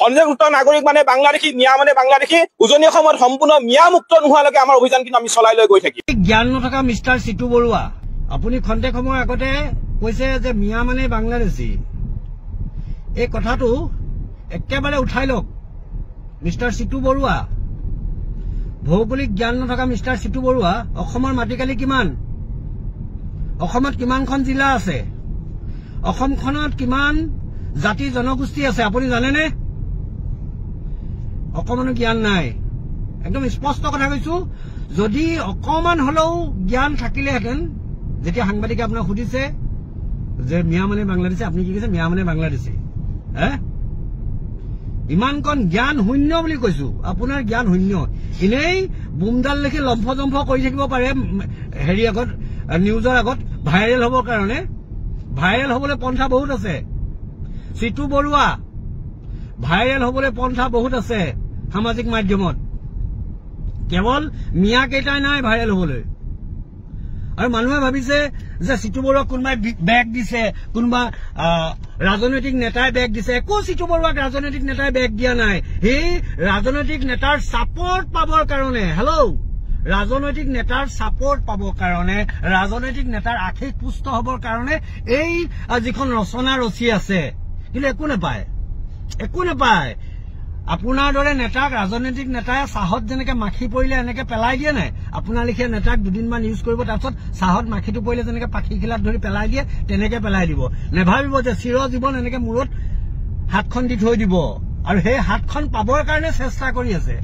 সন্দেহযুক্ত নাগৰিক মানে বাংলাদেশী, মিয়া মানে বাংলাদেশী, উজনি অসমত সম্পূৰ্ণ মিয়ামুক্ত নোহোৱালৈকে আমাৰ অভিযান কিন্তু আমি চলাই লৈ গৈ থাকিম। জ্ঞান নথকা মিষ্টাৰ চিটু বৰুৱা, আপুনি খন্তেক সময় আগতে কৈছে যে মিয়া মানে বাংলাদেশী। এই কথাটো একেবাৰে উঠাই লওক মিষ্টাৰ চিটু বৰুৱা। ভৌগোলিক জ্ঞান নথকা মিষ্টাৰ চিটু বৰুৱা, অসমৰ মাটিকালি কিমান? অসমত কিমানখন জিলা আছে? অসমখনত কিমান জাতি জনগোষ্ঠী আছে আপুনি জানেনে? অকমানো জ্ঞান নাই। একদম স্পষ্ট কথা কৈছো, যদি অকমান হলেও জ্ঞান থাকিলেহেঁতেন, যেতিয়া সাংবাদিকে আপোনাক সুধিছে যে মিয়া মানে বাংলাদেশী, আপুনি কি কৈছে? মিয়া মানে বাংলাদেশী। ইমানকণ জ্ঞান শূন্য বুলি কৈছো, আপোনাৰ জ্ঞান শূন্য। এনেই বুমডাল লিখি লম্ফ জম্ফ কৰি থাকিব পাৰে হেৰি আগত, নিউজৰ আগত ভাইৰেল হবৰ কাৰণে। ভাইৰেল হবলৈ পন্থা বহুত আছে চিটু বৰুৱা, ভাইৰেল হবলৈ পন্থা বহুত আছে সামাজিক মাধ্যমত। কেৱল মিয়া কেইটাই নাই ভাইৰেল হবলৈ। আৰু মানুহে ভাবিছে যে চিটু বৰুৱাক কোনোবাই বেগ দিছে, কোনোবা ৰাজনৈতিক নেতাই বেগ দিছে। একো চিটু বৰুৱাক ৰাজনৈতিক নেতাই বেগ দিয়া নাই। সেই ৰাজনৈতিক নেতাৰ ছাপৰ্ট পাবৰ কাৰণে, ৰাজনৈতিক নেতাৰ ছাপৰ্ট পাবৰ কাৰণে, ৰাজনৈতিক নেতাৰ আশীষ পুষ্ট হবৰ কাৰণে এই যিখন ৰচনা ৰচি আছে, কিন্তু একো নাপায়, একো নাপায়। আপোনাৰ দৰে নেতাক ৰাজনৈতিক নেতাই চাহত যেনেকে মাখি পৰিলে এনেকে পেলাই দিয়ে নাই, আপোনাৰ লিখীয়া নেতাক দুদিনমান ইউজ কৰিব, তাৰপিছত চাহত মাখিটো পৰিলে যেনেকে পাখি খিলাত ধৰি পেলাই দিয়ে তেনেকে পেলাই দিব। নেভাবিব যে চিৰ জীৱন এনেকে মূৰত হাতখন দি থৈ দিব। আৰু সেই হাতখন পাবৰ কাৰণে চেষ্টা কৰি আছে,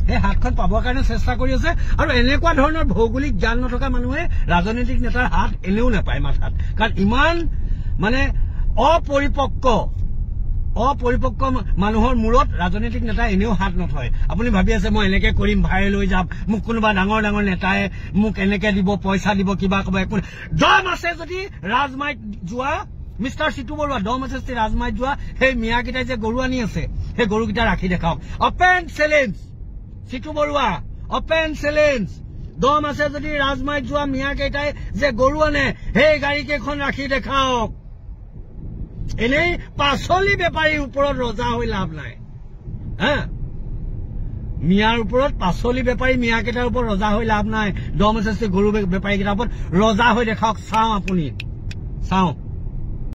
সেই হাতখন পাবৰ কাৰণে চেষ্টা কৰি আছে। আৰু এনেকুৱা ধৰণৰ ভৌগোলিক জ্ঞান নথকা মানুহে ৰাজনৈতিক নেতাৰ হাত এনেও নাপায় মাথাত, কাৰণ ইমান মানে অপৰিপক্ক মানুহৰ মূৰত ৰাজনৈতিক নেতাই এনেও হাত নথয়। আপুনি ভাবি আছে মই এনেকে কৰিম, ভাইৰেল হৈ যাম, মোক কোনোবা ডাঙৰ ডাঙৰ নেতাই মোক এনেকে দিব, পইচা দিব, কিবা কব। একো দম আছে যদি ৰাজমাইত যোৱা মিষ্টাৰ চিটু বৰুৱা, দম আছে যদি ৰাজমাইত যোৱা। সেই মিয়াকেইটাই যে গৰু আনি আছে, সেই গৰুকেইটা ৰাখি দেখাওক। Open challenge Chitu Barua, open challenge. দম আছে যদি ৰাজমাইত যোৱা মিয়াকেইটাই যে গৰু আনে, সেই গাড়ী কেইখন ৰাখি দেখাওক। এনেই পাচলি বেপাৰীৰ ওপৰত ৰজা হৈ লাভ নাই। মিয়াৰ ওপৰত পাচলি বেপাৰী মিয়াকেইটাৰ ওপৰত ৰজা হৈ লাভ নাই। দম আছে গৰু বেপাৰী কেইটাৰ ওপৰত ৰজা হৈ দেখাওক। চাওঁ আপুনি, চাওঁ।